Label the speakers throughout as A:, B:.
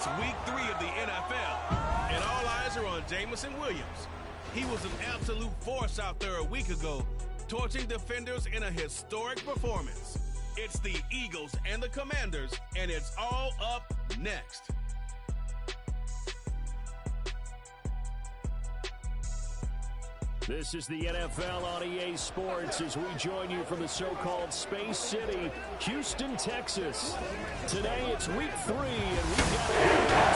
A: It's week 3 of the NFL, and all eyes are on Jamison Williams. He was an absolute force out there a week ago, torching defenders in a historic performance. It's the Eagles and the Commanders, and it's all up next.
B: This is the NFL on EA Sports as we join you from the so-called Space City, Houston, Texas. Today it's week 3, and we've got a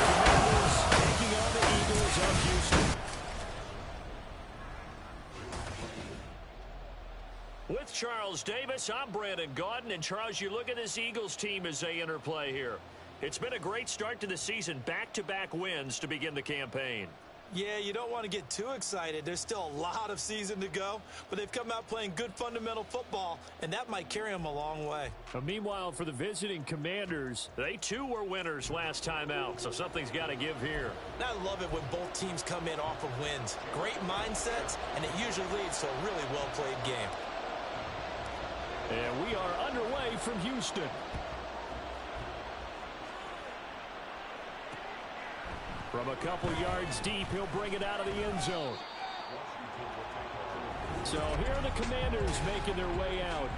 B: Commanders taking on the Eagles of Houston. With Charles Davis, I'm Brandon Gaudin, and Charles, you look at this Eagles team as they interplay here. It's been a great start to the season, back-to-back wins to begin the campaign.
C: Yeah, you don't want to get too excited. There's still a lot of season to go, but they've come out playing good fundamental football, and that might carry them a long way.
B: But meanwhile, for the visiting Commanders, they too were winners last time out, so something's got to give here.
C: And I love it when both teams come in off of wins. Great mindsets, and it usually leads to a really well-played game.
B: And we are underway from Houston. From a couple yards deep, he'll bring it out of the end zone. So here are the Commanders making their way out.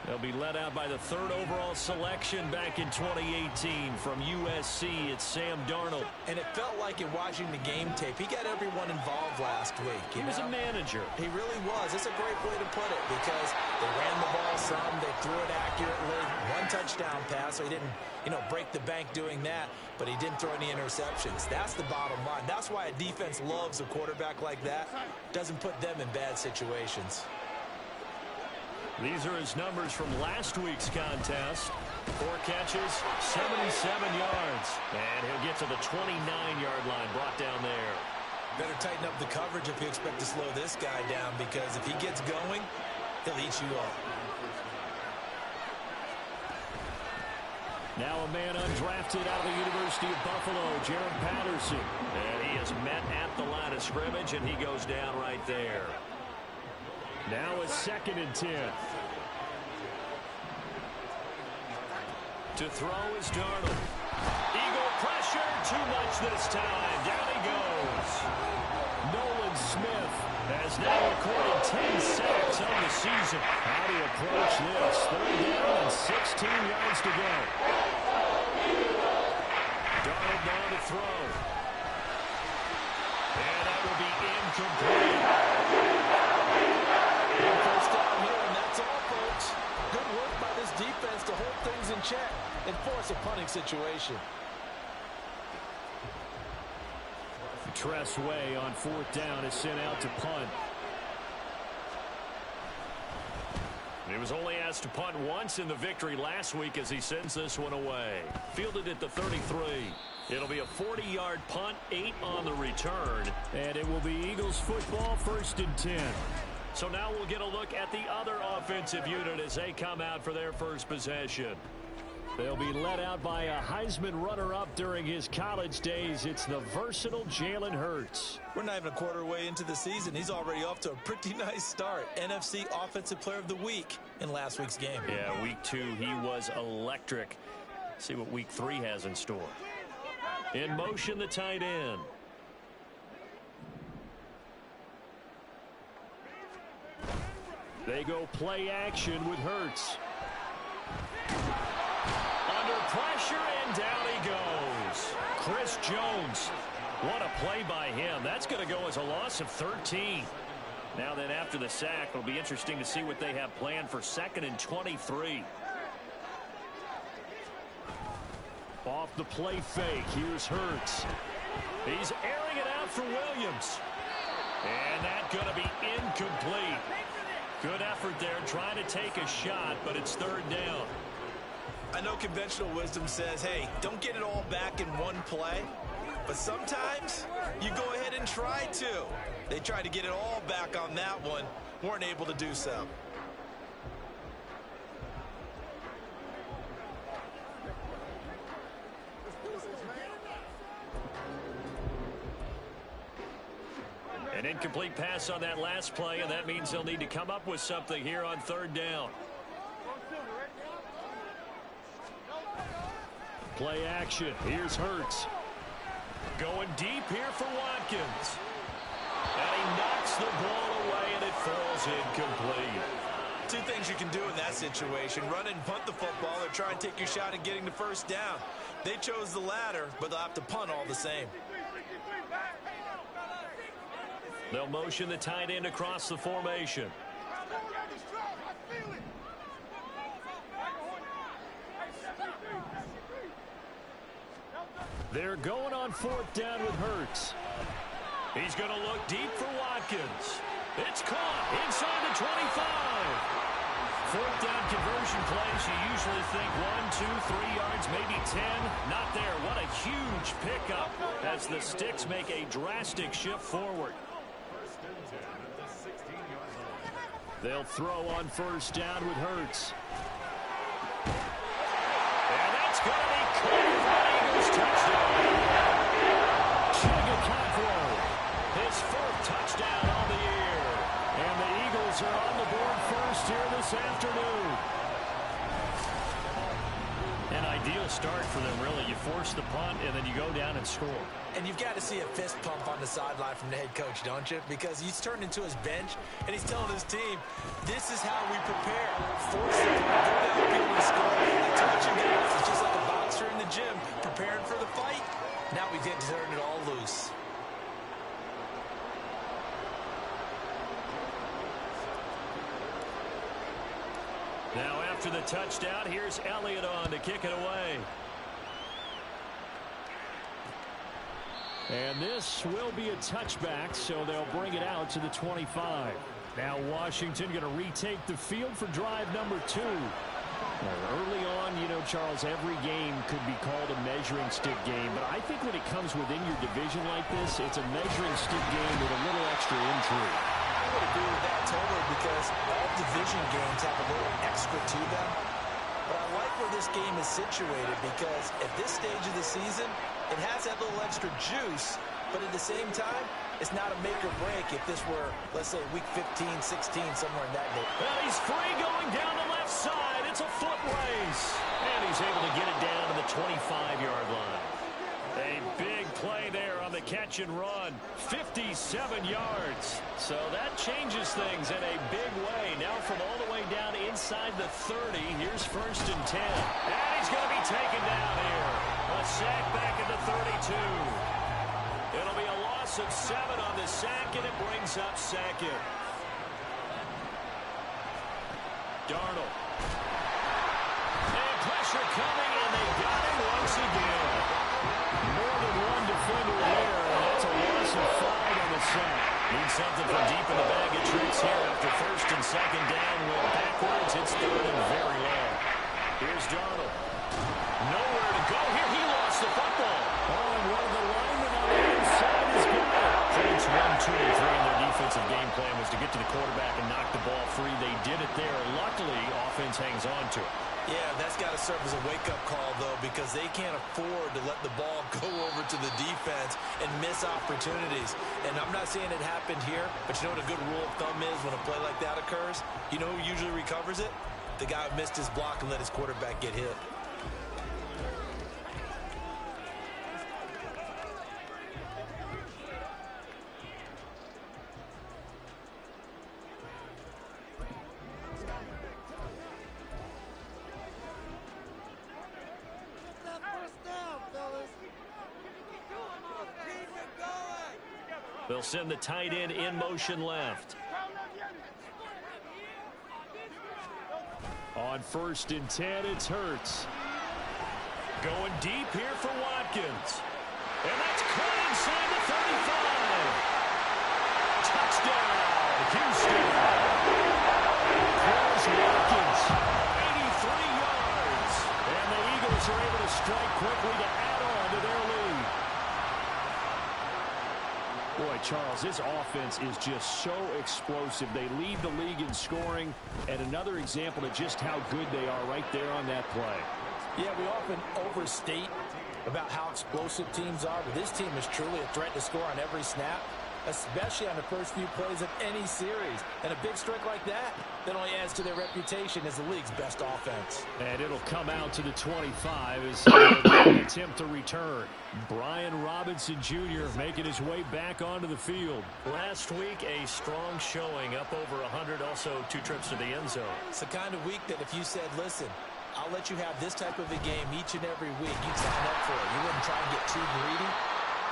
B: They'll be led out by the 3rd overall selection back in 2018 from USC. It's Sam Darnold.
C: And it felt like in watching the game tape, he got everyone involved last week.
B: He was a manager.
C: He really was. It's a great way to put it because they ran the ball some, they threw it accurately. 1 touchdown pass, so he didn't, break the bank doing that, but he didn't throw any interceptions. That's the bottom line. That's why a defense loves a quarterback like that. Doesn't put them in bad situations.
B: These are his numbers from last week's contest. 4 catches, 77 yards. And he'll get to the 29-yard line, brought down there.
C: Better tighten up the coverage if you expect to slow this guy down, because if he gets going, he'll eat you up.
B: Now a man undrafted out of the University of Buffalo, Jared Patterson. And he is met at the line of scrimmage, and he goes down right there. Now a 2nd and 10. To throw is Darnold. Eagle pressure, too much this time. Down he goes. Nolan Smith has now recorded 10 sacks on the season. How do you approach this? 3rd down and 16 yards to go. Darnold now to throw. And that will be incomplete.
C: First down here, and that's all, folks. Good work by this defense to hold things in check and force a punting situation.
B: Tress Way on 4th down is sent out to punt. He was only asked to punt once in the victory last week as he sends this one away. Fielded at the 33. It'll be a 40-yard punt, 8 on the return. And it will be Eagles football, 1st and 10. So now we'll get a look at the other offensive unit as they come out for their first possession. They'll be led out by a Heisman runner-up during his college days. It's the versatile Jalen Hurts.
C: We're not even a quarter way into the season. He's already off to a pretty nice start. NFC Offensive Player of the Week in last week's game.
B: Yeah, week 2, he was electric. See what week 3 has in store. In motion, the tight end. They go play action with Hurts. Under pressure, and down he goes. Chris Jones. What a play by him. That's going to go as a loss of 13. Now then, after the sack, it'll be interesting to see what they have planned for 2nd and 23. Off the play fake, here's Hurts. He's airing it out for Williams. And that's going to be incomplete. Good effort there, trying to take a shot, but it's 3rd down.
C: I know conventional wisdom says, hey, don't get it all back in one play. But sometimes you go ahead and try to. They tried to get it all back on that one, weren't able to do so.
B: An incomplete pass on that last play, and that means they'll need to come up with something here on 3rd down. Play action. Here's Hurts. Going deep here for Watkins. And he knocks the ball away, and it falls incomplete.
C: Two things you can do in that situation: run and punt the football, or try and take your shot at getting the first down. They chose the latter, but they'll have to punt all the same.
B: They'll motion the tight end across the formation. They're going on 4th down with Hurts. He's going to look deep for Watkins. It's caught inside the 25. 4th down conversion plays, you usually think 1, 2, 3 yards, maybe 10. Not there. What a huge pickup as the Sticks make a drastic shift forward. They'll throw on 1st down with Hurts. And that's going to be caught for an Eagles touchdown. Chigacathro, his 4th touchdown on the year. And the Eagles are on the board first here this afternoon. An ideal start for them, really. You force the punt, and then you go down and score.
C: And you've got to see a fist pump on the sideline from the head coach, don't you? Because he's turned into his bench, and he's telling his team, this is how we prepare. Force the punt, go downfield and score. I told you guys, it's just like a boxer in the gym preparing for the fight. Now we get to turn it all loose.
B: Now after the touchdown, here's Elliott on to kick it away. And this will be a touchback, so they'll bring it out to the 25. Now Washington going to retake the field for drive number 2. Early on, you know, Charles, every game could be called a measuring stick game, but I think when it comes within your division like this, it's a measuring stick game with a little extra intrigue.
C: I would agree with that totally, because all division games have a little extra to them. But I like where this game is situated, because at this stage of the season, it has that little extra juice, but at the same time, it's not a make or break if this were, let's say, week 15, 16, somewhere in that neighborhood.
B: Well, he's free going down the left side. It's a foot race. And he's able to get it down to the 25-yard line. A big play there on the catch and run. 57 yards. So that changes things in a big way. Now from all the way down inside the 30, here's 1st and 10. And he's going to be taken down here. A sack back at the 32. It'll be a loss of 7 on the sack, and it brings up 2nd. Darnold. And pressure coming, and they got him once again. More than one defender there, and that's a loss of 5 on the sack. Need something from deep in the bag of tricks here after 1st and 2nd down. Went backwards. It's 3rd and very low. Here's Darnold. Nowhere to go here. He lost the football. Oh, and one of the linemen on the inside has got it. Points 1, 2, and 3 in their defensive game plan was to get to the quarterback and knock the ball free. They did it there. Luckily, offense hangs on to it.
C: Yeah, that's got to serve as a wake-up call, though, because they can't afford to let the ball go over to the defense and miss opportunities. And I'm not saying it happened here, but you know what a good rule of thumb is when a play like that occurs? You know who usually recovers it? The guy who missed his block and let his quarterback get hit.
B: They'll send the tight end in motion left. On 1st and 10, it's Hurts. Going deep here for Watkins. And that's caught inside the 35. Touchdown, Houston. Here's Watkins, 83 yards. And the Eagles are able to strike quickly to add on to their lead. Boy, Charles, this offense is just so explosive. They lead the league in scoring, and another example of just how good they are right there on that play.
C: Yeah, we often overstate about how explosive teams are, but this team is truly a threat to score on every snap. especially on the first few plays of any series. And a big strike like that only adds to their reputation as the league's best offense.
B: And it'll come out to the 25 as they attempt to return. Brian Robinson Jr. making his way back onto the field. Last week, a strong showing, up over 100, also 2 trips to the end zone.
C: It's the kind of week that if you said, listen, I'll let you have this type of a game each and every week, you'd sign up for it. You wouldn't try and get too greedy.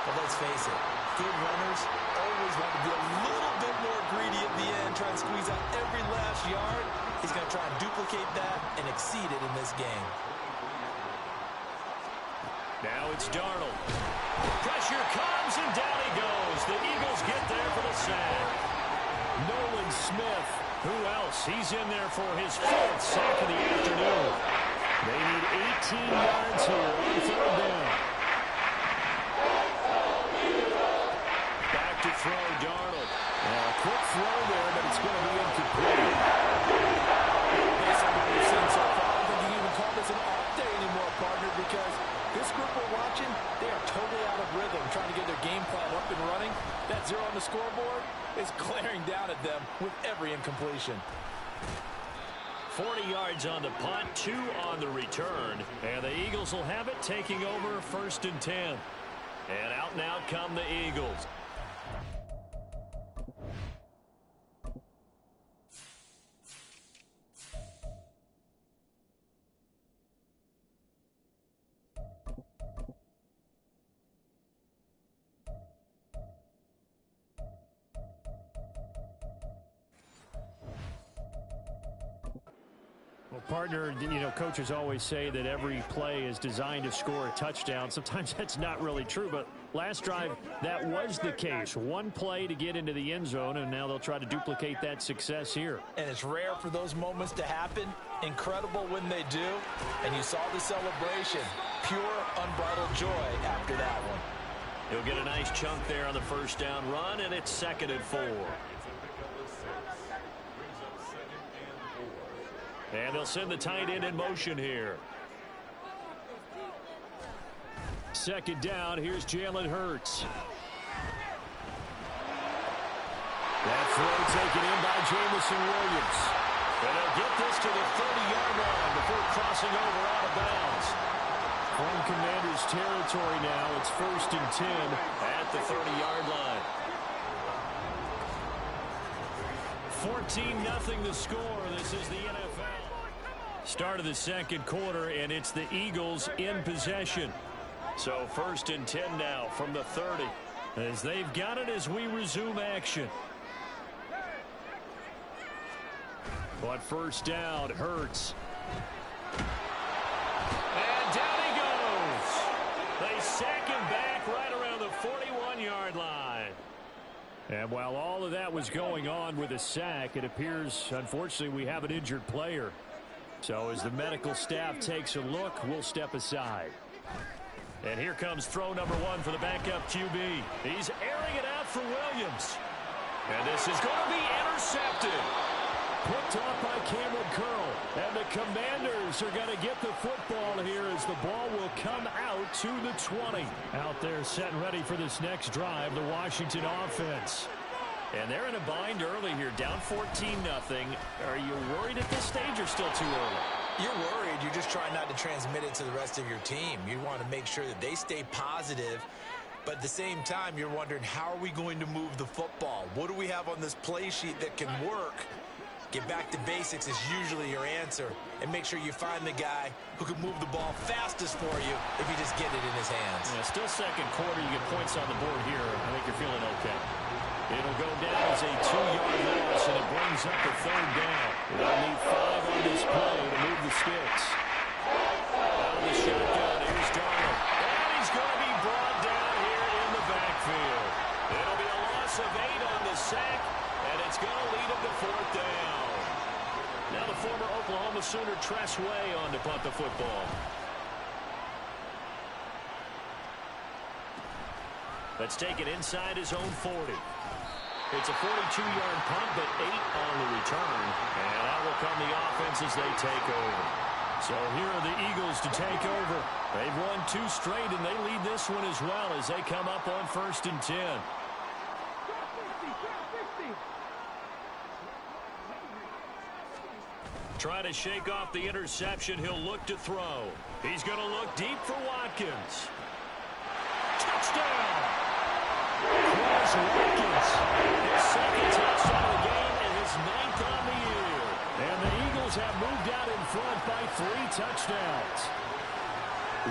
C: But let's face it, good runners always want to be a little bit more greedy at the end, try and squeeze out every last yard. He's going to try and duplicate that and exceed it in this game.
B: Now it's Darnold. Pressure comes, and down he goes. The Eagles get there for the sack. Nolan Smith, who else? He's in there for his 4th sack of the afternoon. They need 18 yards here on 3rd down. Back to throw, Darnold. A quick throw there, but it's going to be incomplete.
C: Based on what we've seen so far, I don't think you can even call this an off day anymore, partner, because this group we're watching, they are totally out of rhythm, trying to get their game plan up and running. That 0 on the scoreboard is glaring down at them with every incompletion.
B: 40 yards on the punt, 2 on the return. And the Eagles will have it, taking over 1st and 10. And out and out come the Eagles. Well, partner, you know, coaches always say that every play is designed to score a touchdown. Sometimes that's not really true, but last drive, that was the case. One play to get into the end zone, and now they'll try to duplicate that success here.
C: And it's rare for those moments to happen. Incredible when they do. And you saw the celebration. Pure, unbridled joy after that one.
B: He'll get a nice chunk there on the 1st down run, and it's 2nd and 4. And they'll send the tight end in motion here. 2nd down, here's Jalen Hurts. That throw taken in by Jamison Williams. And they'll get this to the 30-yard line before crossing over out of bounds. From Commanders territory now, it's 1st and 10 at the 30-yard line. 14-0 the score. This is the NFL. Start of the 2nd quarter, and it's the Eagles in possession. So 1st and 10 now from the 30, as they've got it as we resume action. But 1st down, Hurts. And down he goes. They sack him back right around the 41-yard line. And while all of that was going on with a sack, it appears, unfortunately, we have an injured player. So as the medical staff takes a look, we'll step aside. And here comes throw number 1 for the backup QB. He's airing it out for Williams. And this is going to be intercepted. Picked off by Cameron Curl. And the Commanders are going to get the football here as the ball will come out to the 20. Out there set and ready for this next drive, the Washington offense. And they're in a bind early here, down 14-0. Are you worried at this stage or still too early?
C: You're worried. You're just trying not to transmit it to the rest of your team. You want to make sure that they stay positive. But at the same time, you're wondering, how are we going to move the football? What do we have on this play sheet that can work? Get back to basics is usually your answer. And make sure you find the guy who can move the ball fastest for you if you just get it in his hands.
B: Yeah, still 2nd quarter. You get points on the board here. I think you're feeling okay. It'll go down as a 2-yard loss, and it brings up the 3rd down. They'll need 5 on this play to move the sticks. Out of the shotgun, here's Darnold. And he's going to be brought down here in the backfield. It'll be a loss of 8 on the sack, and it's going to lead him to 4th down. Now the former Oklahoma Sooner Tress Way on to punt the football. Let's take it inside his own 40. It's a 42-yard punt, but 8 on the return. And out will come the offense as they take over. So here are the Eagles to take over. They've won 2 straight, and they lead this one as well as they come up on 1st and 10. Trying to shake off the interception. He'll look to throw. He's going to look deep for Watkins. Touchdown! Chris Watkins. His second touchdown of the game and his 9th on the year. And the Eagles have moved out in front by 3 touchdowns.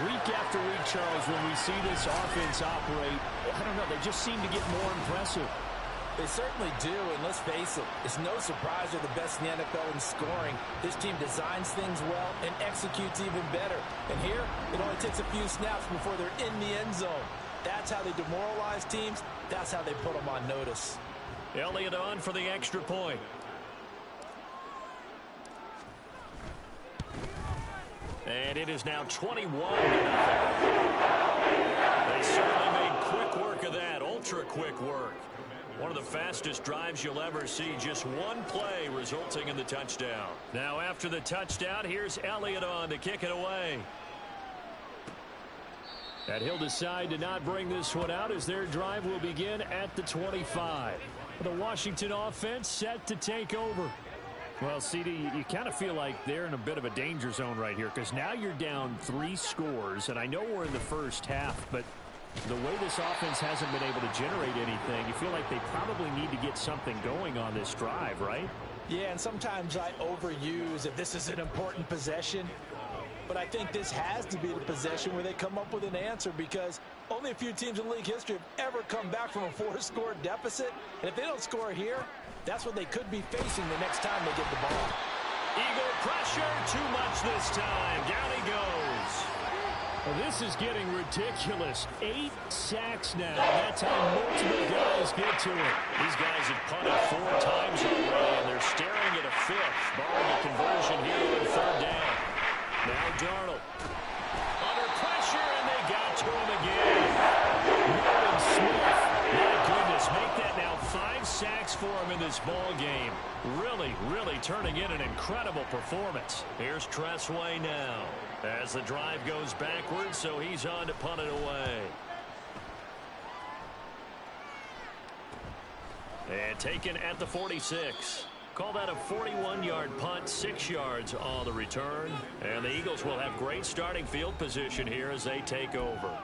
B: Week after week, Charles, when we see this offense operate, I don't know, they just seem to get more impressive.
C: They certainly do, and let's face it, it's no surprise they're the best in the NFL in scoring. This team designs things well and executes even better. And here, it only takes a few snaps before they're in the end zone. That's how they demoralize teams. That's how they put them on notice.
B: Elliott on for the extra point. And it is now 21-0. They certainly made quick work of that, ultra quick work. One of the fastest drives you'll ever see, just one play resulting in the touchdown. Now after the touchdown, here's Elliott on to kick it away. And he'll decide to not bring this one out as their drive will begin at the 25. The Washington offense set to take over. Well, CD, you kind of feel like they're in a bit of a danger zone right here because now you're down 3 scores, and I know we're in the first half, but the way this offense hasn't been able to generate anything, you feel like they probably need to get something going on this drive, right?
C: Yeah, and sometimes I overuse if this is an important possession. But I think this has to be the possession where they come up with an answer because only a few teams in league history have ever come back from a 4-score deficit. And if they don't score here, that's what they could be facing the next time they get the ball.
B: Eagle pressure, too much this time. Down he goes.
D: Well, this is getting ridiculous. 8 sacks now. That's how multiple guys get to it.
B: These guys have punted 4 times already, and they're staring at a 5th, barring a conversion here on 3rd down. Now Darnold. Under pressure, and they got to him again. Nolan Smith. My goodness, make that now 5 sacks for him in this ball game. Really, really turning in an incredible performance. Here's Tressway now. As the drive goes backwards, so he's on to punt it away. And taken at the 46. Call that a 41-yard punt, 6 yards on the return. And the Eagles will have great starting field position here as they take over.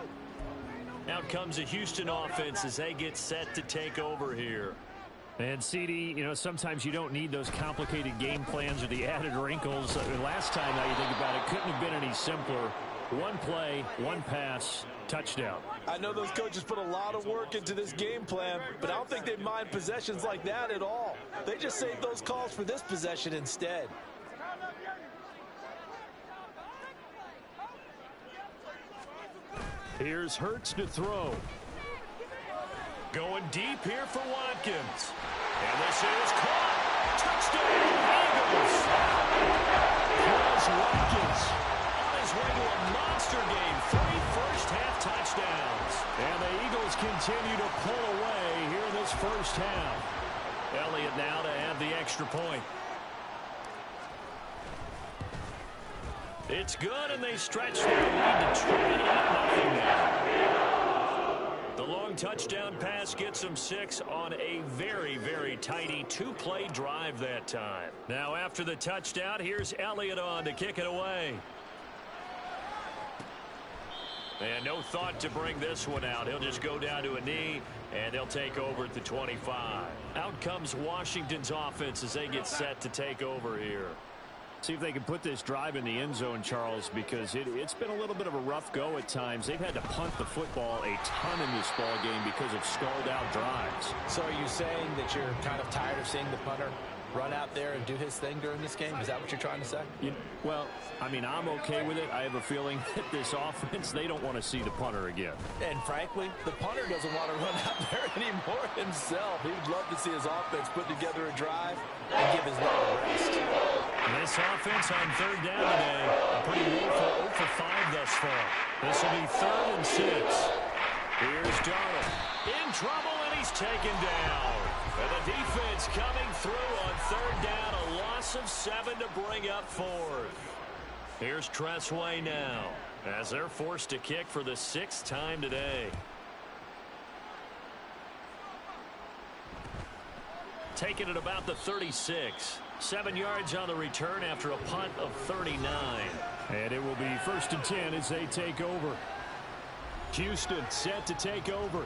B: Out comes the Houston offense as they get set to take over here.
D: And CD, you know, sometimes you don't need those complicated game plans or the added wrinkles. Last time, now you think about it, couldn't have been any simpler. 1 play, 1 pass, touchdown.
C: I know those coaches put a lot of work into this game plan, but I don't think they mind possessions like that at all. They just save those calls for this possession instead.
D: Here's Hurts to throw.
B: Going deep here for Watkins. And this is caught. Touchdown, Eagles. Chris Watkins on his way to a monster game. 3 first-half touchdowns.
D: And the Eagles continue to pull away here in this first half.
B: Elliott now to have the extra point. It's good, and they stretch their lead to 28-0 now. The long touchdown pass gets them 6 on a very, very tidy 2-play drive that time. Now after the touchdown, here's Elliott on to kick it away. And no thought to bring this one out. He'll just go down to a knee, and they'll take over at the 25. Out comes Washington's offense as they get set to take over here.
D: See if they can put this drive in the end zone, Charles, because it's been a little bit of a rough go at times. They've had to punt the football a ton in this ball game because of stalled-out drives.
C: So are you saying that you're kind of tired of seeing the punter run out there and do his thing during this game? Is that what you're trying to say?
D: Well, I mean, I'm okay with it. I have a feeling that this offense, they don't want to see the punter again.
C: And frankly, the punter doesn't want to run out there anymore himself. He would love to see his offense put together a drive and give his leg a rest.
B: This offense on 3rd down today, a pretty woeful 0 for 5 thus far. This will be 3rd and 6. Here's Darnold. In trouble, and he's taken down. And the defense coming through on 3rd down, a loss of 7 to bring up 4th. Here's Tressway now, as they're forced to kick for the 6th time today. Taken at about the 36. 7 yards on the return after a punt of 39.
D: And it will be 1st and 10 as they take over. Houston set to take over.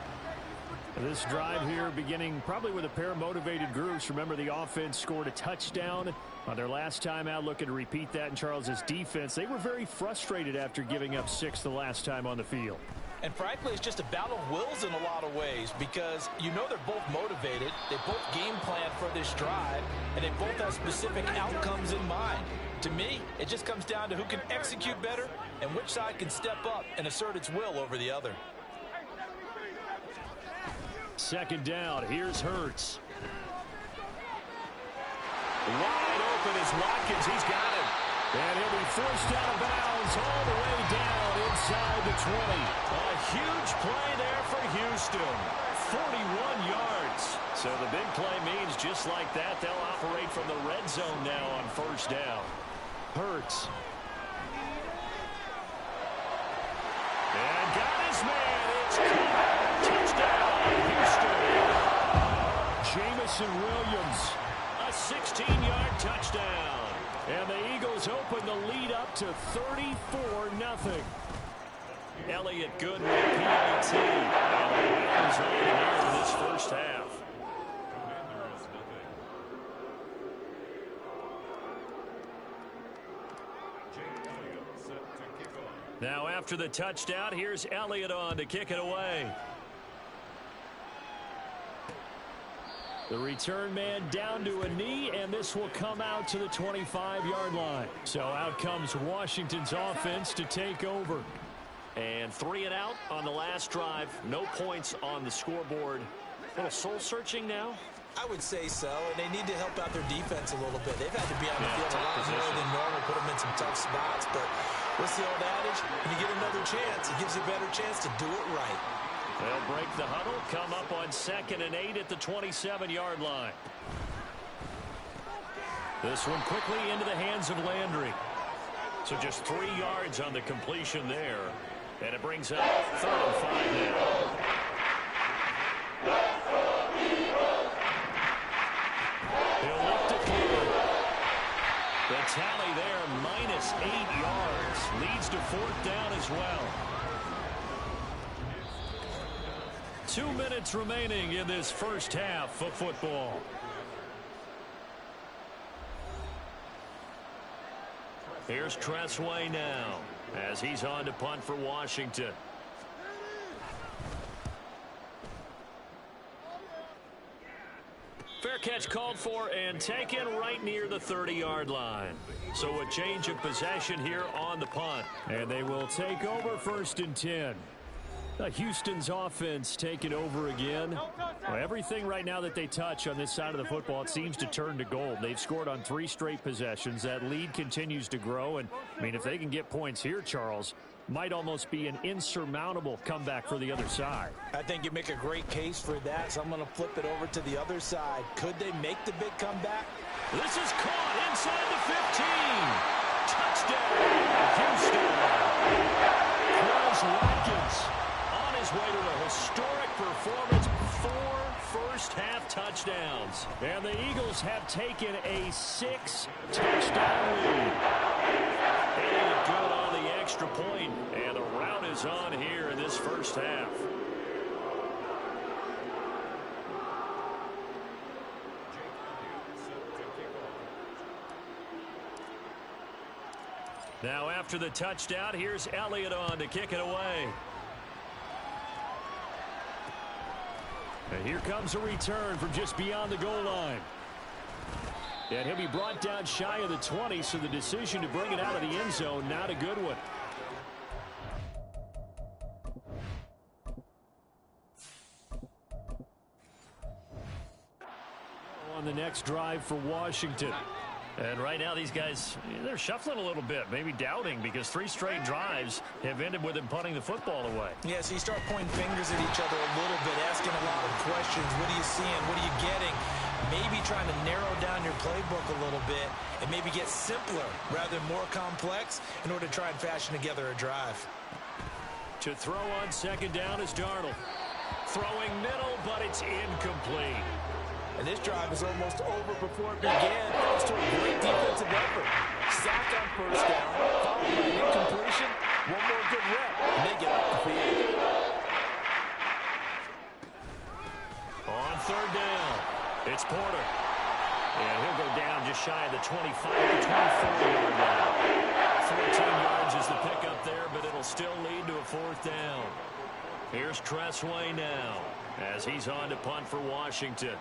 D: This drive here beginning probably with a pair of motivated groups. Remember, the offense scored a touchdown on their last time out, looking to repeat that in Charles's defense. They were very frustrated after giving up 6 the last time on the field.
C: And frankly, it's just a battle of wills in a lot of ways because you know they're both motivated. They both game plan for this drive, and they both have specific outcomes in mind. To me, it just comes down to who can execute better and which side can step up and assert its will over the other.
D: 2nd down. Here's Hurts.
B: Wide open is Watkins. He's got him.
D: And he'll be forced out of bounds all the way down inside the 20.
B: A huge play there for Houston. 41 yards. So the big play means just like that, they'll operate from the red zone now on 1st down.
D: Hurts.
B: And got his man. It's caught. Touchdown, Houston.
D: Jamison Williams.
B: A 16-yard touchdown.
D: And the Eagles open the lead up to 34-0.
B: Elliott good with a PAT. And the Eagles on here in this 1st half. Now after the touchdown, here's Elliott on to kick it away.
D: The return man down to a knee, and this will come out to the 25-yard line. So out comes Washington's offense to take over.
B: And 3 and out on the last drive. No points on the scoreboard. A little soul-searching now.
C: I would say so, and they need to help out their defense a little bit. They've had to be on the field a lot more than normal, put them in some tough spots. But what's the old adage? When you get another chance, it gives you a better chance to do it right.
B: They'll break the huddle, come up on 2nd and 8 at the 27-yard line. This one quickly into the hands of Landry. So just 3 yards on the completion there. And it brings up 3rd and 5 now. He'll lift it clear. The tally there, minus 8 yards. Leads to 4th down as well. 2 minutes remaining in this 1st half of football. Here's Tressway now as he's on to punt for Washington. Fair catch called for and taken right near the 30-yard line. So a change of possession here on the punt.
D: And they will take over 1st and 10. Houston's offense taking over again. Well, everything right now that they touch on this side of the football, it seems to turn to gold. They've scored on 3 straight possessions. That lead continues to grow. And, I mean, if they can get points here, Charles, might almost be an insurmountable comeback for the other side.
C: I think you make a great case for that, so I'm going to flip it over to the other side. Could they make the big comeback?
B: This is caught inside the 15. Touchdown, Houston.
D: Chris Watkins
B: on his way to a historic performance. 4 first-half touchdowns.
D: And the Eagles have taken a 6-touchdown lead.
B: And good on the extra point. And the route is on here in this 1st half. Now after the touchdown, here's Elliott on to kick it away.
D: And here comes a return from just beyond the goal line. And he'll be brought down shy of the 20, so the decision to bring it out of the end zone, not a good one. On the next drive for Washington.
B: And right now these guys, they're shuffling a little bit, maybe doubting, because 3 straight drives have ended with them punting the football away.
C: Yeah, so you start pointing fingers at each other a little bit, asking a lot of questions. What are you seeing? What are you getting? Maybe trying to narrow down your playbook a little bit and maybe get simpler rather than more complex in order to try and fashion together a drive.
B: To throw on 2nd down is Darnold. Throwing middle, but it's incomplete.
C: And this drive is almost over before it began. Thanks to a great defensive effort. Sack on first down, followed by an incompletion. One more good rep, and they get off the field.
B: On third down, it's Porter. And he'll go down just shy of the 25 to 24-yard line. 14 yards is the pickup there, but it'll still lead to a fourth down. Here's Tressway now as he's on to punt for Washington.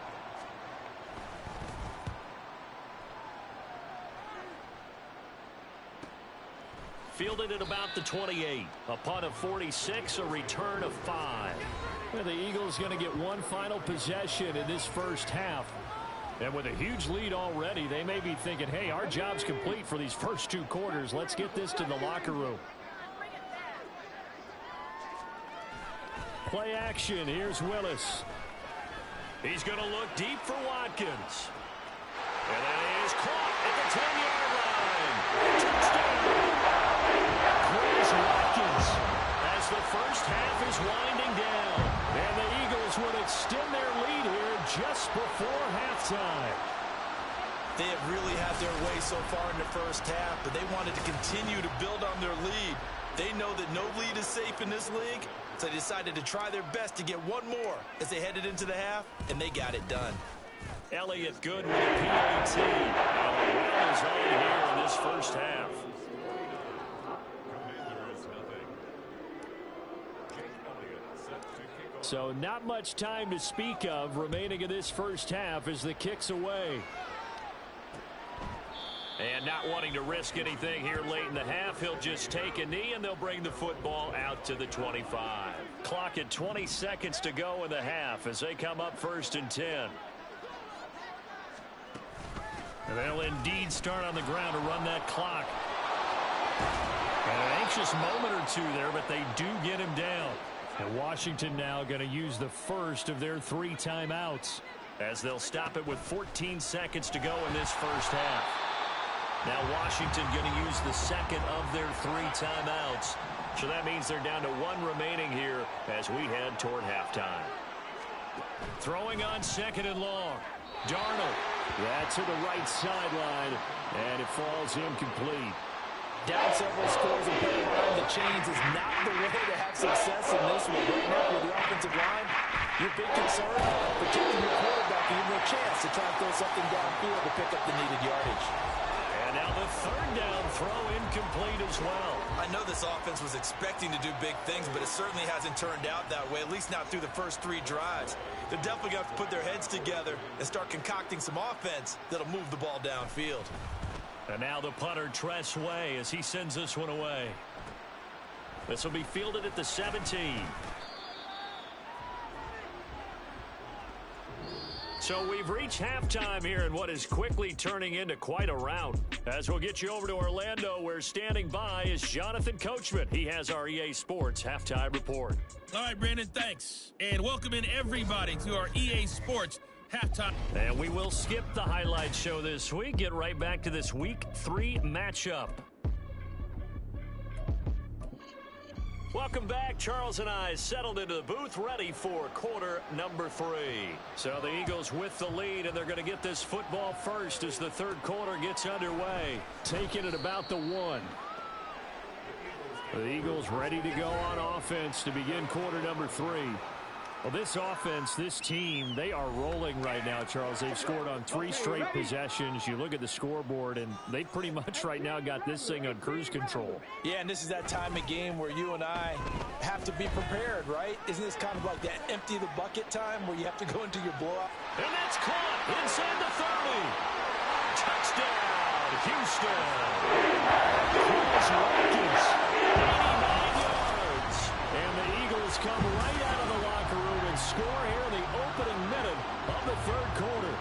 B: Fielded at about the 28. A punt of 46, a return of 5.
D: Well, the Eagles going to get one final possession in this first half. And with a huge lead already, they may be thinking, hey, our job's complete for these first 2 quarters. Let's get this to the locker room. Play action. Here's Willis.
B: He's going to look deep for Watkins. And that is caught at the 10-yard line. Touchdown. Chris Watkins as the first half is winding down.
D: And the Eagles would extend their lead here just before halftime.
C: They have really had their way so far in the first half, but they wanted to continue to build on their lead. They know that no lead is safe in this league, so they decided to try their best to get one more as they headed into the half, and they got it done.
B: Elliott good with a PAT. And the run is on here in this first half.
D: So not much time to speak of remaining in this first half as the kick's away.
B: And not wanting to risk anything here late in the half, he'll just take a knee and they'll bring the football out to the 25. Clock at 20 seconds to go in the half as they come up 1st and 10. And they'll indeed start on the ground to run that clock.
D: And an anxious moment or two there, but they do get him down. And Washington now going to use the first of their 3 timeouts.
B: As they'll stop it with 14 seconds to go in this first half. Now Washington going to use the second of their 3 timeouts. So that means they're down to 1 remaining here as we head toward halftime. Throwing on 2nd and long. Darnold.
D: Yeah, to the right sideline. And it falls incomplete.
C: Down several scores and playing behind the chains is not the way to have success in this one. Right now, with the offensive line, your big concern, protecting your quarterback and giving him a chance to try and throw something downfield to pick up the needed yardage.
B: And now the 3rd down throw incomplete as well.
C: I know this offense was expecting to do big things, but it certainly hasn't turned out that way, at least not through the first 3 drives. They're definitely going to have to put their heads together and start concocting some offense that'll move the ball downfield.
B: And now the punter, Tressway, as he sends this one away. This will be fielded at the 17. So we've reached halftime here in what is quickly turning into quite a rout. As we'll get you over to Orlando, where standing by is Jonathan Coachman. He has our EA Sports halftime report.
A: All right, Brandon, thanks. And welcome in everybody to our EA Sports halftime.
B: And we will skip the highlight show this week. Get right back to this Week 3 matchup. Welcome back. Charles and I settled into the booth, ready for quarter number 3. So the Eagles with the lead, and they're going to get this football first as the 3rd quarter gets underway.
D: Taking it about the 1. The Eagles ready to go on offense to begin quarter number 3. Well, this offense, this team, they are rolling right now, Charles. They've scored on 3 straight possessions. You look at the scoreboard, and they pretty much right now got this thing on cruise control.
C: Yeah, and this is that time of game where you and I have to be prepared, right? Isn't this kind of like that empty the bucket time where you have to go into your blowout?
B: And that's caught inside the 30. Touchdown, Houston.
D: Chris Watkins, 89 yards. And the Eagles come right out of the locker room and score here in the opening minute of the 3rd quarter.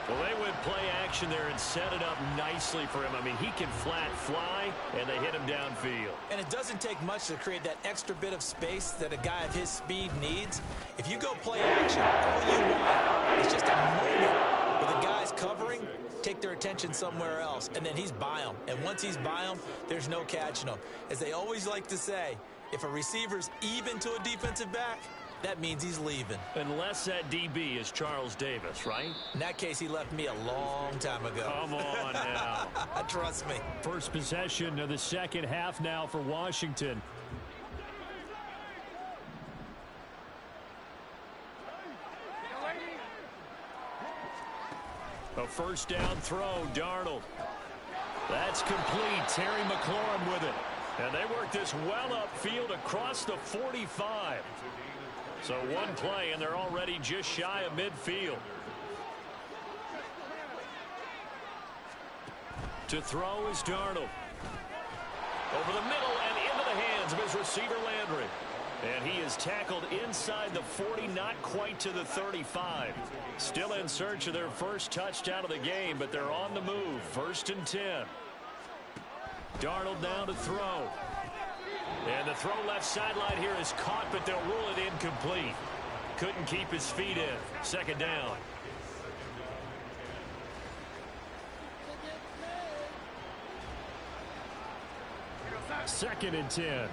B: Well, they went play action there and set it up nicely for him. I mean, he can flat fly, and they hit him downfield.
C: And it doesn't take much to create that extra bit of space that a guy of his speed needs. If you go play action, all you want is just a moment where the guy's covering, take their attention somewhere else, and then he's by him. And once he's by him, there's no catching him. As they always like to say, if a receiver's even to a defensive back, that means he's leaving.
B: Unless that DB is Charles Davis, right?
C: In that case, he left me a long time ago.
B: Come on now.
C: Trust me.
D: First possession of the second half now for Washington. A first down throw, Darnold. That's complete. Terry McLaurin with it. And they work this well upfield across the 45. So one play, and they're already just shy of midfield. To throw is Darnold. Over the middle and into the hands of his receiver Landry. And he is tackled inside the 40, not quite to the 35. Still in search of their first touchdown of the game, but they're on the move. 1st and 10. Darnold now to throw. And the throw left sideline here is caught, but they'll rule it incomplete. Couldn't keep his feet in. 2nd down. Second and 10.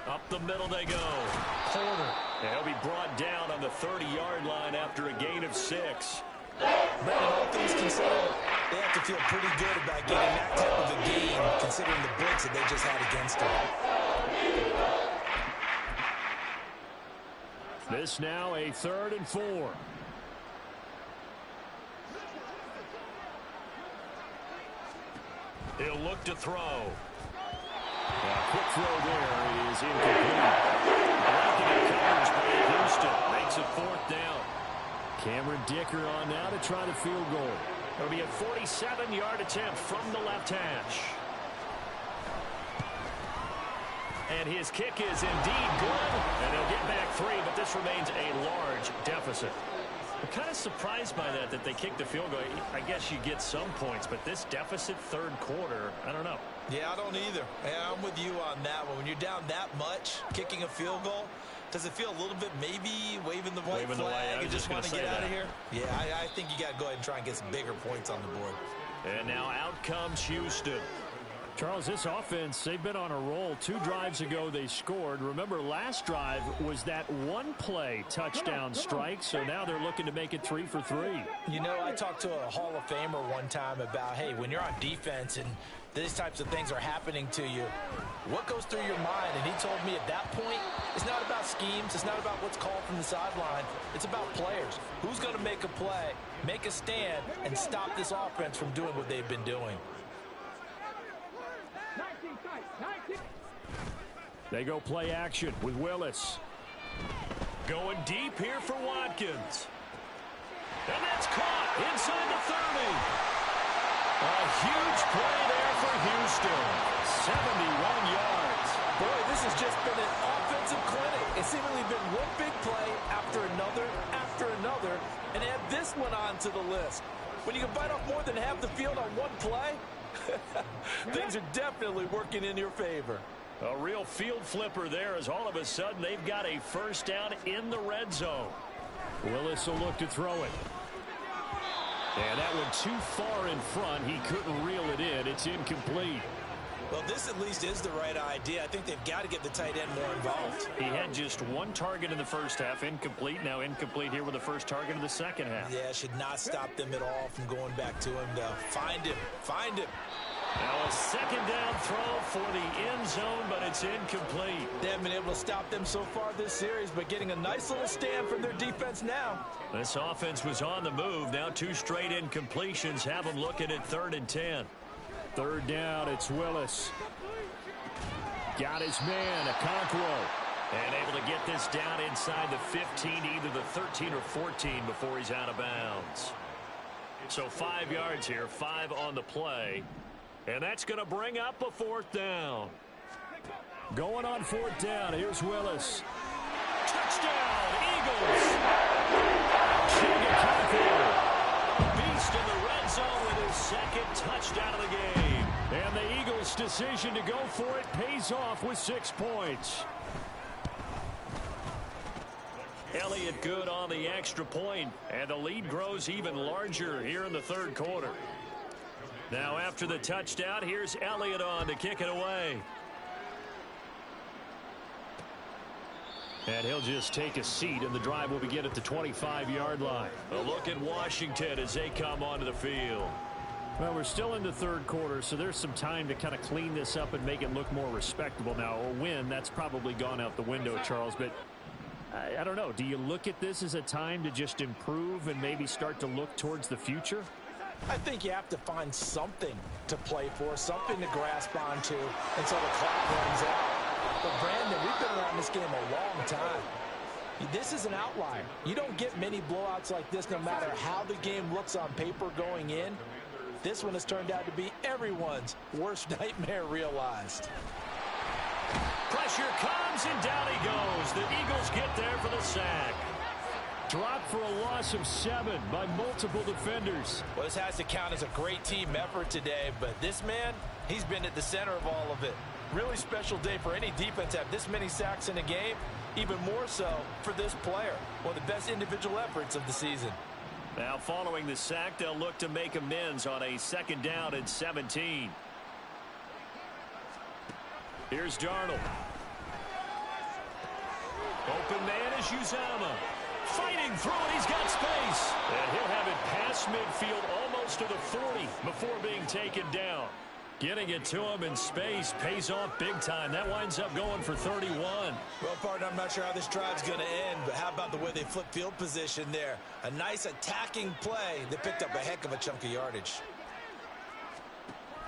D: Up the middle they go. Corner. And he'll be brought down on the 30-yard line after a gain of 6.
C: Brandon, all things considered, they have to feel pretty good about getting that type of a game, considering the blitz that they just had against them.
D: This now a 3rd and 4.
B: He'll look to throw.
D: Quick throw there is incomplete. Blanketed coverage by Houston. Makes it 4th down. Cameron Dicker on now to try the field goal.
B: It'll be a 47-yard attempt from the left hash. And his kick is indeed good. And they'll get back 3, but this remains a large deficit. I'm kind of surprised by that they kicked the field goal. I guess you get some points, but this deficit 3rd quarter, I don't know.
C: Yeah, I don't either. Yeah, I'm with you on that one. When you're down that much, kicking a field goal, does it feel a little bit maybe waving the white flag and just want to get out of here? Yeah, I think you got to go ahead and try and get some bigger points on the board.
B: And now out comes Houston.
D: Charles, this offense, they've been on a roll. 2 drives ago they scored. Remember, last drive was that one-play touchdown strike, so now they're looking to make it 3 for 3.
C: You know, I talked to a Hall of Famer one time about, hey, when you're on defense and these types of things are happening to you, what goes through your mind? And he told me at that point, it's not about schemes. It's not about what's called from the sideline. It's about players. Who's going to make a play, make a stand, and stop this offense from doing what they've been doing?
D: They go play action with Willis.
B: Going deep here for Watkins. And that's caught inside the 30. A huge play there for Houston. 71 yards.
C: Boy, this has just been an offensive clinic. It's seemingly been one big play after another, and add this one on to the list. When you can bite off more than half the field on one play, things are definitely working in your favor.
B: A real field flipper there as all of a sudden they've got a first down in the red zone.
D: Willis will look to throw it. And that one too far in front. He couldn't reel it in. It's incomplete.
C: Well, this at least is the right idea. I think they've got to get the tight end more involved.
B: He had just 1 target in the first half, incomplete. Now incomplete here with the first target of the second half.
C: Yeah, should not stop them at all from going back to him. Find him.
B: Now a second down throw for the end zone, but it's incomplete.
C: They haven't been able to stop them so far this series, but getting a nice little stand from their defense now.
B: This offense was on the move. Now 2 straight incompletions have them looking at 3rd and 10.
D: 3rd down, it's Willis. Got his man, Okonkwo.
B: And able to get this down inside the 15, either the 13 or 14 before he's out of bounds. So 5 yards here, 5 on the play. And that's going to bring up a 4th down.
D: Going on 4th down, here's Willis.
B: Touchdown, Eagles! A beast in the red zone with his 2nd touchdown of the game.
D: And the Eagles' decision to go for it pays off with 6 points.
B: Elliott good on the extra point, and the lead grows even larger here in the 3rd quarter. Now after the touchdown, here's Elliott on to kick it away.
D: And he'll just take a seat, and the drive will begin at the 25-yard line.
B: A look at Washington as they come onto the field.
D: Well, we're still in the third quarter, so there's some time to kind of clean this up and make it look more respectable. Now, a win, that's probably gone out the window, Charles, but I don't know. Do you look at this as a time to just improve and maybe start to look towards the future?
C: I think you have to find something to play for, something to grasp onto until the clock runs out. But, Brandon, we've been around this game a long time. This is an outlier. You don't get many blowouts like this no matter how the game looks on paper going in. This one has turned out to be everyone's worst nightmare realized.
B: Pressure comes, and down he goes. The Eagles get there for the sack.
D: Dropped for a loss of 7 by multiple defenders.
C: Well, this has to count as a great team effort today, but this man, he's been at the center of all of it. Really special day for any defense to have this many sacks in a game, even more so for this player. One of the best individual efforts of the season.
B: Now following the sack, they'll look to make amends on a 2nd down and 17. Here's Darnold. Open man is Uzama. Fighting through it, he's got space. And he'll have it past midfield almost to the 40 before being taken down. Getting it to him in space pays off big time. That winds up going for 31.
C: Well, partner, I'm not sure how this drive's going to end, but how about the way they flip field position there? A nice attacking play that picked up a heck of a chunk of yardage.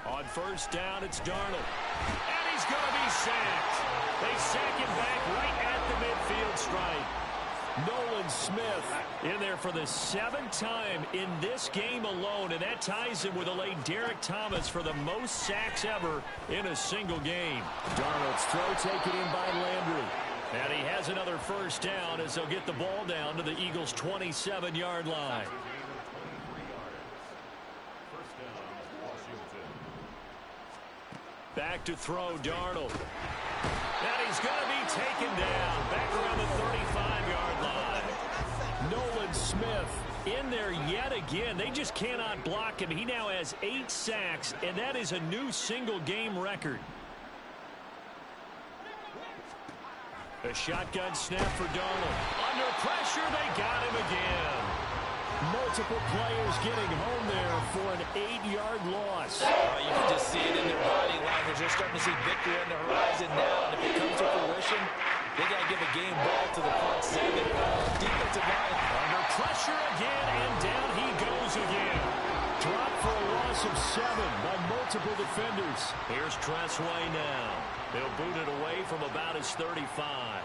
B: On 1st down, it's Darnold. And he's going to be sacked. They sack him back right at the midfield stripe.
D: Nolan Smith in there for the 7th time in this game alone, and that ties him with the late Derek Thomas for the most sacks ever in a single game. Darnold's throw taken in by Landry. And he has another 1st down as they'll get the ball down to the Eagles' 27-yard line. Back to throw, Darnold. And he's going to be taken down back around the 35-yard line. Nolan Smith in there yet again. They just cannot block him. He now has 8 sacks, and that is a new single-game record. A shotgun snap for Darnold. Under pressure, they got him again. Multiple players getting home there for an 8-yard loss.
C: You can just see it in their body language. They're starting to see victory on the horizon now. And if it comes to fruition, they got to give a game ball to the front 7. Defensive line.
D: Under pressure again, and down he goes again. Dropped for a loss of 7 by multiple defenders.
B: Here's Tressway now. He'll boot it away from about his 35.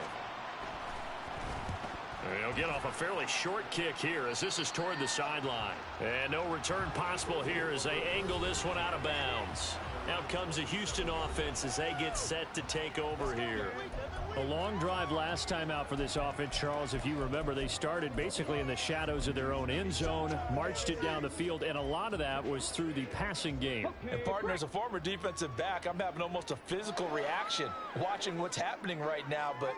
B: He'll get off a fairly short kick here as this is toward the sideline. And no return possible here as they angle this one out of bounds. Out comes the Houston offense as they get set to take over here.
D: A long drive last time out for this offense, Charles. If you remember, they started basically in the shadows of their own end zone, marched it down the field, and a lot of that was through the passing game.
C: And, partner, as a former defensive back, I'm having almost a physical reaction watching what's happening right now. But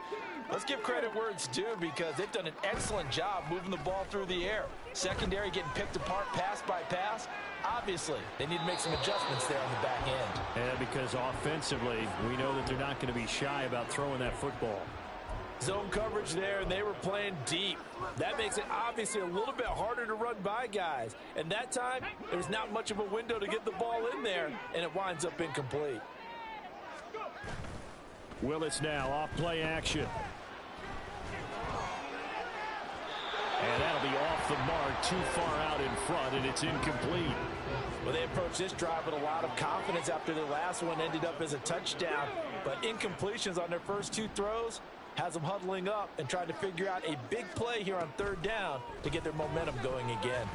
C: let's give credit where it's due because they've done an excellent job moving the ball through the air. Secondary getting picked apart pass by pass. Obviously, they need to make some adjustments there on the back end.
D: Yeah, because offensively, we know that they're not going to be shy about throwing that football.
C: Zone coverage there, and they were playing deep. That makes it obviously a little bit harder to run by guys. And that time, there's not much of a window to get the ball in there, and it winds up incomplete.
D: Willis now off play action. And that'll be off the mark, too far out in front, and it's incomplete.
C: Well, they approached this drive with a lot of confidence after their last one ended up as a touchdown. But incompletions on their first 2 throws has them huddling up and trying to figure out a big play here on 3rd down to get their momentum going again.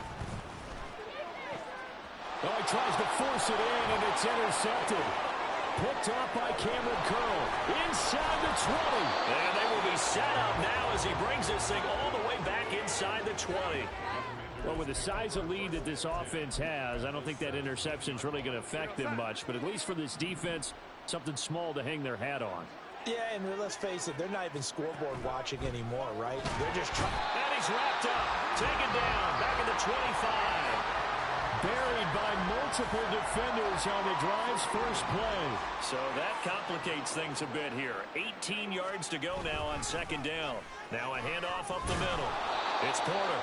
D: Oh, he tries to force it in, and it's intercepted. Picked off by Cameron Curl. Inside the 20.
B: And they will be set up now as he brings this thing all the way back inside the 20.
D: Well, with the size of lead that this offense has, I don't think that interception is really going to affect them much. But at least for this defense, something small to hang their hat on.
C: Yeah, and let's face it, they're not even scoreboard watching anymore, right? They're just trying.
B: And he's wrapped up, taken down, back in the 25.
D: Buried by multiple defenders on the drive's first play.
B: So that complicates things a bit here. 18 yards to go now on second down. Now a handoff up the middle. It's Porter.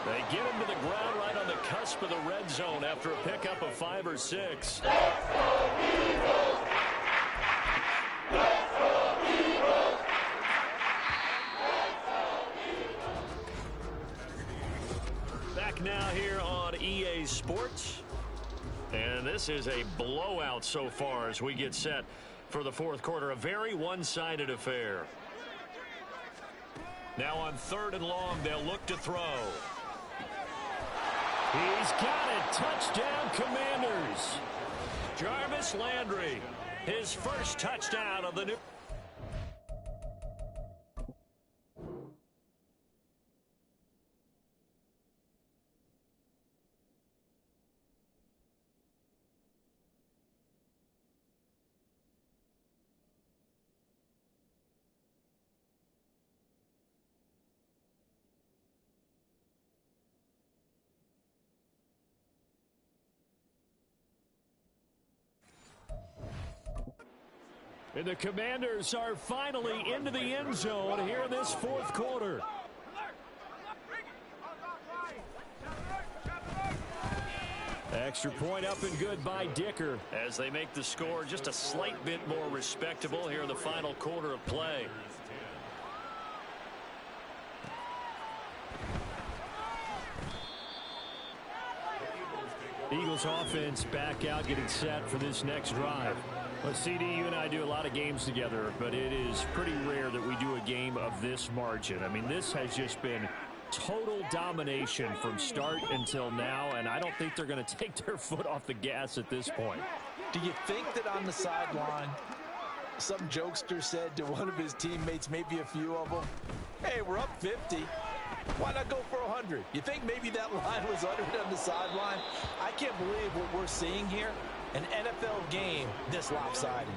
B: They get him to the ground right on the cusp of the red zone after a pickup of 5 or 6. Back now here on EA Sports. And this is a blowout so far as we get set for the fourth quarter. A very one-sided affair. Now on 3rd and long, they'll look to throw.
D: He's got it. Touchdown, Commanders.
B: Jarvis Landry, his first touchdown of the new...
D: And the Commanders are finally into the end zone here in this fourth quarter. Extra point up and good by Dicker.
B: As they make the score just a slight bit more respectable here in the final quarter of play.
D: Eagles offense back out, getting set for this next drive. Well, CD, you and I do a lot of games together, but it is pretty rare that we do a game of this margin. I mean, this has just been total domination from start until now, and I don't think they're going to take their foot off the gas at this point.
C: Do you think that on the sideline, some jokester said to one of his teammates, maybe a few of them, hey, we're up 50. Why not go for 100? You think maybe that line was uttered on the sideline? I can't believe what we're seeing here. An NFL game this lopsided.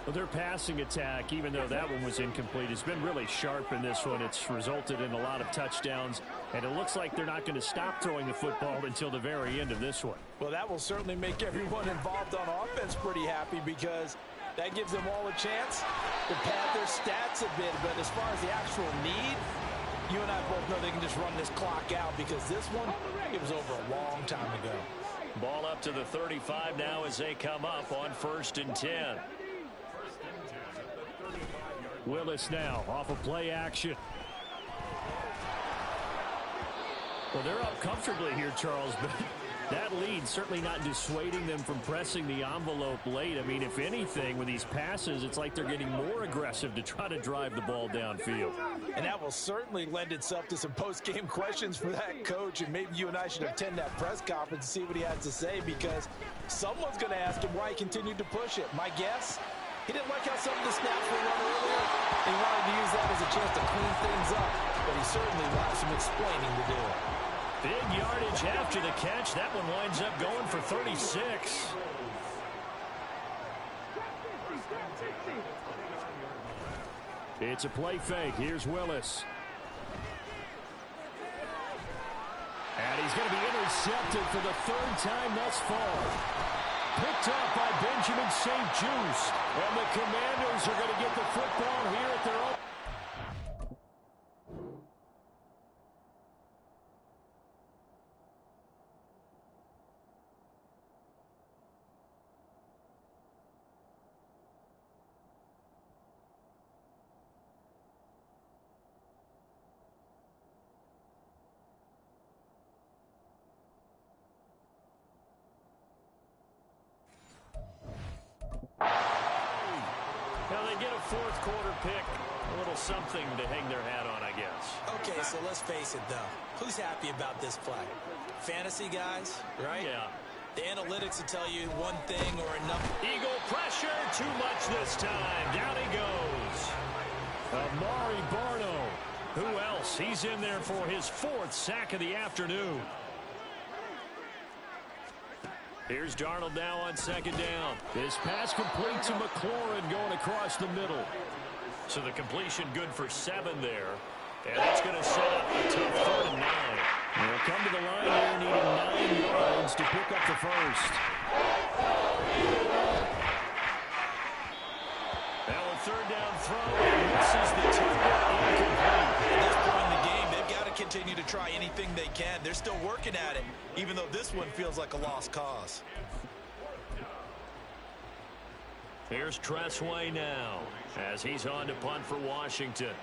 D: Well, their passing attack, even though that one was incomplete, has been really sharp in this one. It's resulted in a lot of touchdowns, and it looks like they're not going to stop throwing the football until the very end of this one.
C: Well, that will certainly make everyone involved on offense pretty happy because that gives them all a chance to pad their stats a bit. But as far as the actual need, you and I both know they can just run this clock out because this one, it was over a long time ago.
B: Ball up to the 35 now as they come up on 1st and 10.
D: Willis now off of play action. Well, they're up comfortably here, Charles, but that lead certainly not dissuading them from pressing the envelope late. I mean, if anything, with these passes, it's like they're getting more aggressive to try to drive the ball downfield.
C: And that will certainly lend itself to some post-game questions for that coach, and maybe you and I should attend that press conference and see what he has to say, because someone's going to ask him why he continued to push it. My guess, he didn't like how some of the snaps were run earlier, and he wanted to use that as a chance to clean things up, but he certainly will have some explaining to do.
B: Big yardage after the catch. That one winds up going for 36.
D: It's a play fake. Here's Willis. And he's going to be intercepted for the 3rd time thus far. Picked up by Benjamin St-Juste. And the Commanders are going to get the football here at their own.
B: Now they get a 4th quarter pick. A little something to hang their hat on, I guess.
C: Okay, so let's face it, though. Who's happy about this play? Fantasy guys, right?
B: Yeah.
C: The analytics will tell you one thing or another.
B: Eagle pressure, too much this time. Down he goes.
D: Amari Barno.
B: Who else? He's in there for his 4th sack of the afternoon. Here's Darnold now on 2nd down.
D: This pass complete to McLaurin going across the middle.
B: So the completion good for 7 there. And that's going to set up a tough 3rd and 9.
D: They'll come to the line here needing 9 yards. downs to pick up the first. Now a third down throw, and misses the target, incomplete.
C: At this point in the game, they've got to continue to try anything they can. They're still working at it, even though this one feels like a lost cause.
B: Here's Tressway now as he's on to punt for Washington.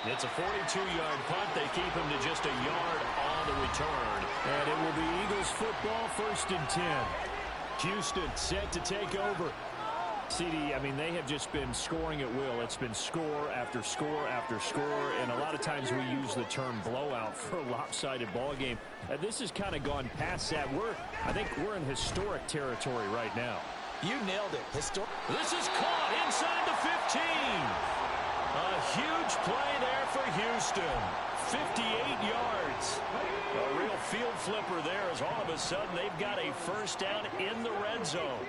B: It's a 42-yard punt. They keep him to just a yard on the return.
D: And it will be Eagles football, 1st and 10. Houston set to take over. CD, I mean, they have just been scoring at will. It's been score after score after score, and a lot of times we use the term blowout for a lopsided ball game. This has kind of gone past that. I think we're in historic territory right now.
C: You nailed it.
B: This is caught inside the 15. A huge play there for Houston. 58 yards. A real field flipper there as all of a sudden they've got a first down in the red zone.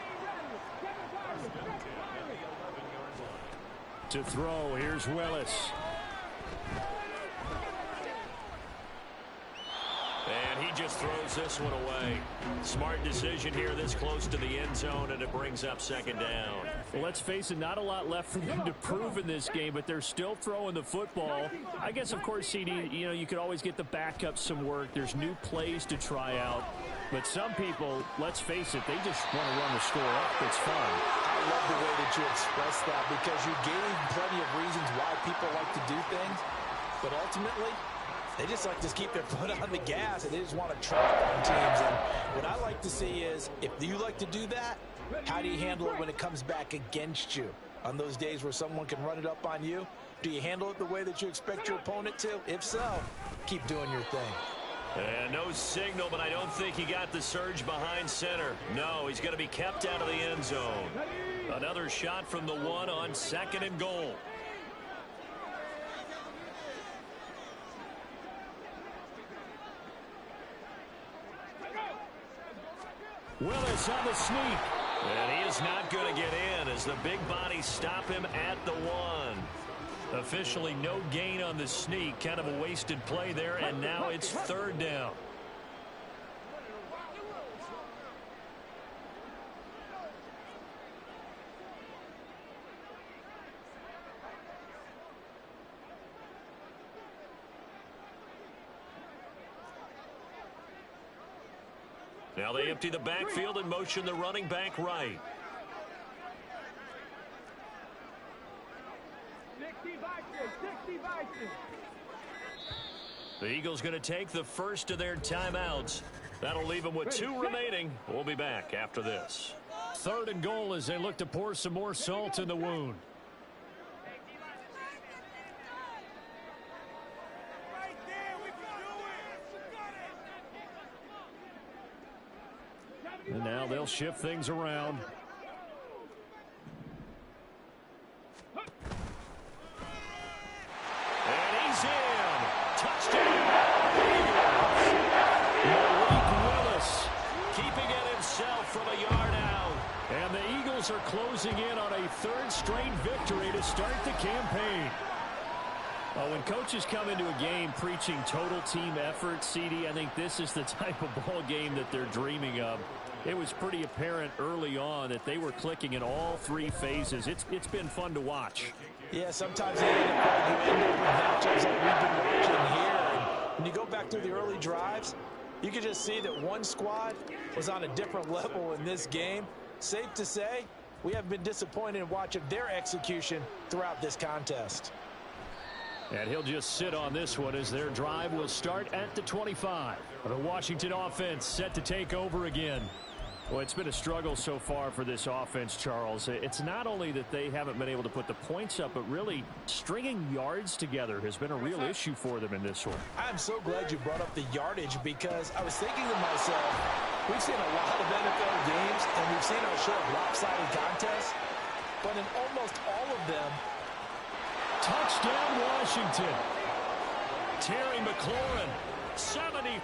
D: To throw, here's Willis.
B: And he just throws this one away. Smart decision here this close to the end zone, and it brings up 2nd down.
D: Well, let's face it, not a lot left for them to prove in this game, but they're still throwing the football. I guess, of course, CD, you could always get the backup some work. There's new plays to try out. But some people, let's face it, they just want to run the score up. It's fun.
C: I love the way that you express that because you gave plenty of reasons why people like to do things. But ultimately, they just like to keep their foot on the gas, and they just want to try on teams. And what I like to see is, if you like to do that, how do you handle it when it comes back against you? On those days where someone can run it up on you, do you handle it the way that you expect your opponent to? If so, keep doing your thing.
B: And no signal, but I don't think he got the surge behind center. No, he's going to be kept out of the end zone. Another shot from the 1 on 2nd and goal.
D: Willis on the sneak.
B: And he is not going to get in as the big bodies stop him at the 1. Officially no gain on the sneak. Kind of a wasted play there, and now it's 3rd down. Now they empty the backfield and motion the running back right. The Eagles going to take the first of their timeouts. That'll leave them with 2 remaining. We'll be back after this.
D: 3rd and goal as they look to pour some more salt in the wound. And now they'll shift things around.
B: And he's in. Touchdown.
D: Malik Willis
B: Keeping it himself from a yard out.
D: and the Eagles are closing in on a 3rd straight victory to start the campaign. When coaches come into a game preaching total team effort, CD, I think this is the type of ball game that they're dreaming of. It was pretty apparent early on that they were clicking in all 3 phases. It's been fun to watch.
C: Yeah, sometimes you end up with matchups like we've been watching here. And when you go back through the early drives, you can just see that one squad was on a different level in this game. Safe to say, we have been disappointed in watching their execution throughout this contest.
D: And he'll just sit on this one as their drive will start at the 25. The Washington offense set to take over again. Well, it's been a struggle so far for this offense, Charles. It's not only that they haven't been able to put the points up, but really stringing yards together has been a real issue for them in this one.
C: I'm so glad you brought up the yardage because I was thinking to myself, we've seen a lot of NFL games and we've seen our share of lopsided contests, but in almost all of them,
D: touchdown Washington. Terry McLaurin, 70.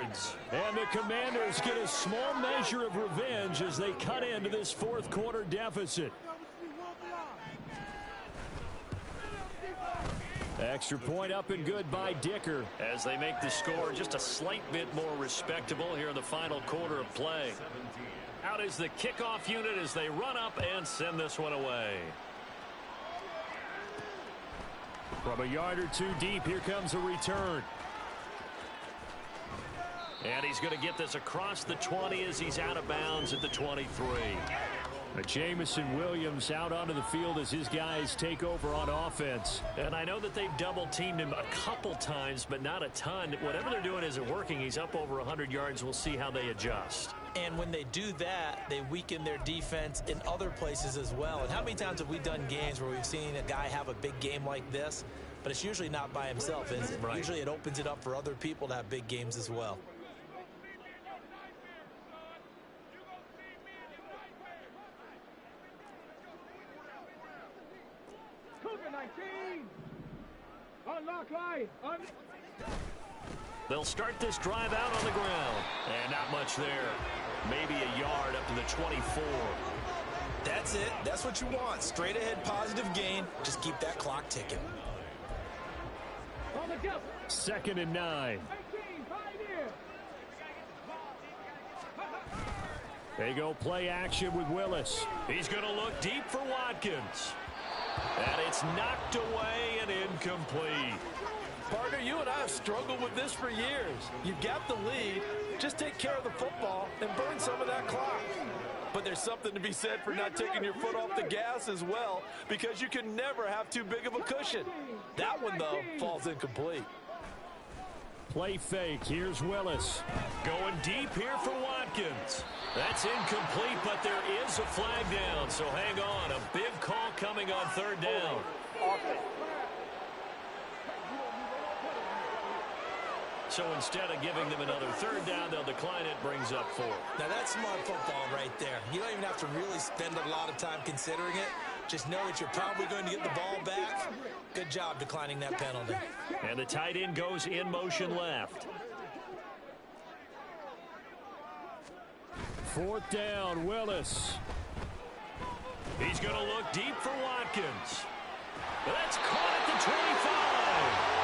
B: yards.
D: And the Commanders get a small measure of revenge as they cut into this fourth quarter deficit. Extra point up and good by Dicker.
B: As they make the score just a slight bit more respectable here in the final quarter of play. Out is the kickoff unit as they run up and send this one away.
D: From a yard or two deep, here comes a return.
B: And he's going to get this across the 20 as he's out of bounds at the 23.
D: Jamison Williams out onto the field as his guys take over on offense.
B: And I know that they've double-teamed him a couple times, but not a ton. Whatever they're doing isn't working. He's up over 100 yards. We'll see how they adjust.
C: And when they do that, they weaken their defense in other places as well. And how many times have we done games where we've seen a guy have a big game like this, but it's usually not by himself, is it?
B: Right.
C: Usually it opens it up for other people to have big games as well.
B: They'll start this drive out on the ground. And not much there. Maybe a yard up to the 24.
C: That's it. That's what you want. Straight ahead positive gain. Just keep that clock ticking.
D: 2nd and 9. They go play action with Willis.
B: He's going to look deep for Watkins. And it's knocked away and incomplete.
C: Partner, you and I have struggled with this for years. You've got the lead. Just take care of the football and burn some of that clock. But there's something to be said for not taking your foot off the gas as well, because you can never have too big of a cushion. That one, though, falls incomplete.
D: Play fake. Here's Willis.
B: Going deep here for Watkins. That's incomplete, but there is a flag down, so hang on. A big call coming on 3rd down. So instead of giving them another 3rd down, they'll decline it, brings up 4.
C: Now, that's smart football right there. You don't even have to really spend a lot of time considering it. Just know that you're probably going to get the ball back. Good job declining that penalty.
B: And the tight end goes in motion left.
D: 4th down, Willis.
B: He's going to look deep for Watkins. That's caught at the 25.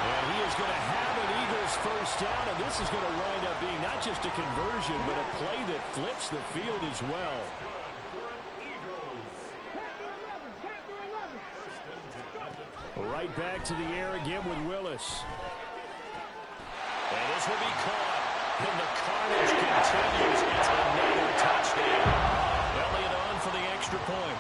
D: And he is going to have an Eagles 1st down, and this is going to wind up being not just a conversion, but a play that flips the field as well. Right back to the air again with Willis.
B: And this will be caught. And the carnage continues. It's another touchdown. Elliott on for the extra point.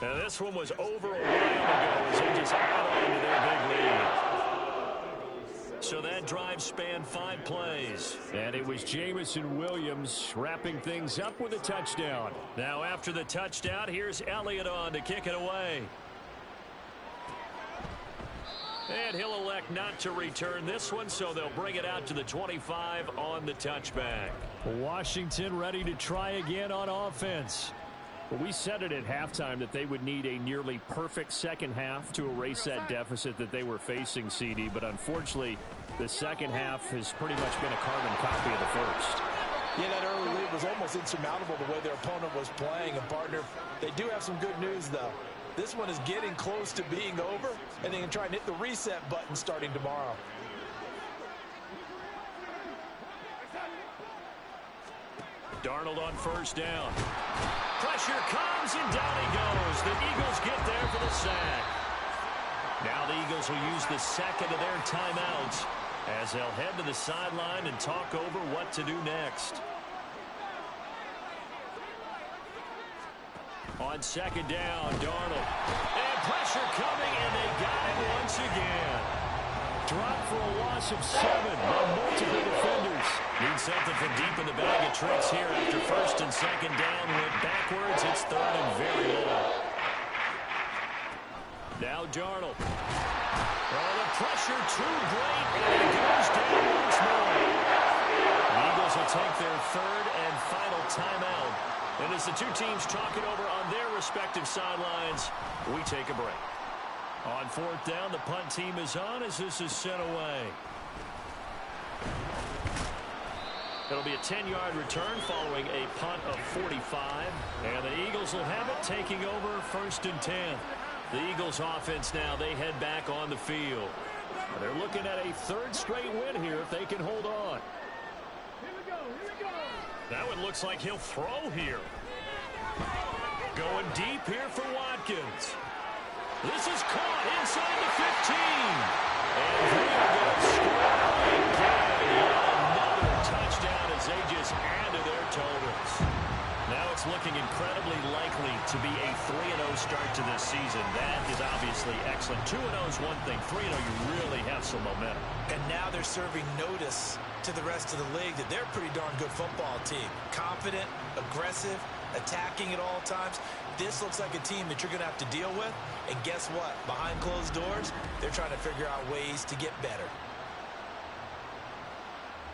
B: And this one was over a while ago as they just add on to their big lead. So that drive spanned 5 plays.
D: And it was Jamison Williams wrapping things up with a touchdown.
B: Now after the touchdown, here's Elliott on to kick it away. And he'll elect not to return this one, so they'll bring it out to the 25 on the touchback.
D: Washington ready to try again on offense. Well, we said it at halftime that they would need a nearly perfect second half to erase that deficit that they were facing, CD. But unfortunately, the second half has pretty much been a carbon copy of the first.
C: Yeah, that early lead was almost insurmountable the way their opponent was playing. And, partner, they do have some good news, though. This one is getting close to being over, and they can try and hit the reset button starting tomorrow.
B: Darnold on 1st down. Pressure comes, and down he goes. The Eagles get there for the sack. Now the Eagles will use the second of their timeouts as they'll head to the sideline and talk over what to do next. On 2nd down, Darnold. And pressure coming, and they got him once again.
D: Drop for a loss of 7 by multiple defenders.
B: Need something from deep in the bag of tricks here after 1st and 2nd down. Went backwards. It's 3rd and very low. Now Darnold. Oh, the pressure too great, and it goes down once more. The Eagles will take their third and final timeout. And as the two teams talk it over on their respective sidelines, we take a break. On fourth down, the punt team is on as this is sent away. It'll be a 10-yard return following a punt of 45. And the Eagles will have it taking over first and 10. The Eagles offense now, they head back on the field. They're looking at a third straight win here if they can hold on. That one looks like he'll throw here. Going deep here for Watkins. This is caught inside the 15. And here goes scoring again. Another touchdown as they just added their totals. Now it's looking incredibly likely to be a 3-0 start to this season. That is obviously excellent. 2-0 is one thing. 3-0, you really have some momentum.
C: And now they're serving notice to the rest of the league that they're a pretty darn good football team. Confident, aggressive, attacking at all times. This looks like a team that you're going to have to deal with. And guess what? Behind closed doors, they're trying to figure out ways to get better.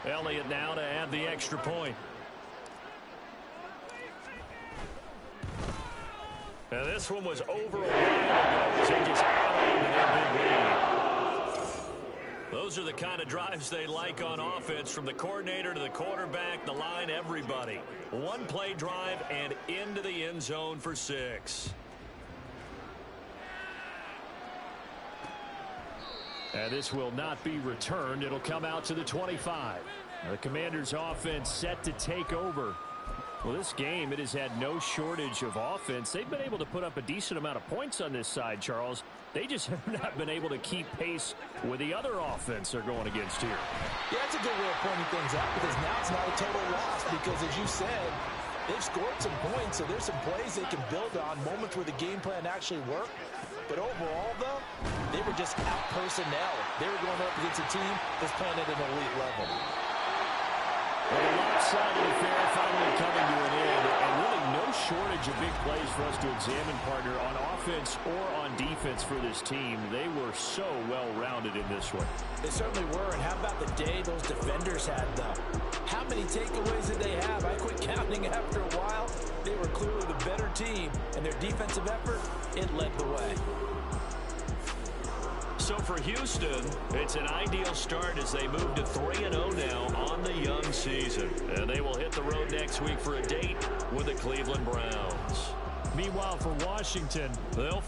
B: Elliott now to add the extra point. Now this one was over a while ago. They just added into their big lead. Those are the kind of drives they like on offense, from the coordinator to the quarterback, the line, everybody. One play drive and into the end zone for 6. And this will not be returned. It'll come out to the 25. The Commanders' offense set to take over. Well, this game, it has had no shortage of offense. They've been able to put up a decent amount of points on this side, Charles. They just have not been able to keep pace with the other offense they're going against here.
C: Yeah, that's a good way of pointing things out, because now it's not a total loss, because as you said, they've scored some points, so there's some plays they can build on, moments where the game plan actually worked. But overall, though, they were just out-personnel. They were going up against a team that's playing at an elite level.
D: Well, the lopsided affair finally coming to an end, and really no shortage of big plays for us to examine, partner, on offense or on defense for this team. They were so well-rounded in this one.
C: They certainly were, and how about the day those defenders had, though? How many takeaways did they have? I quit counting after a while. They were clearly the better team, and their defensive effort, it led the way.
B: So for Houston, it's an ideal start as they move to 3-0 now on the young season. And they will hit the road next week for a date with the Cleveland Browns.
D: Meanwhile, for Washington,
B: they'll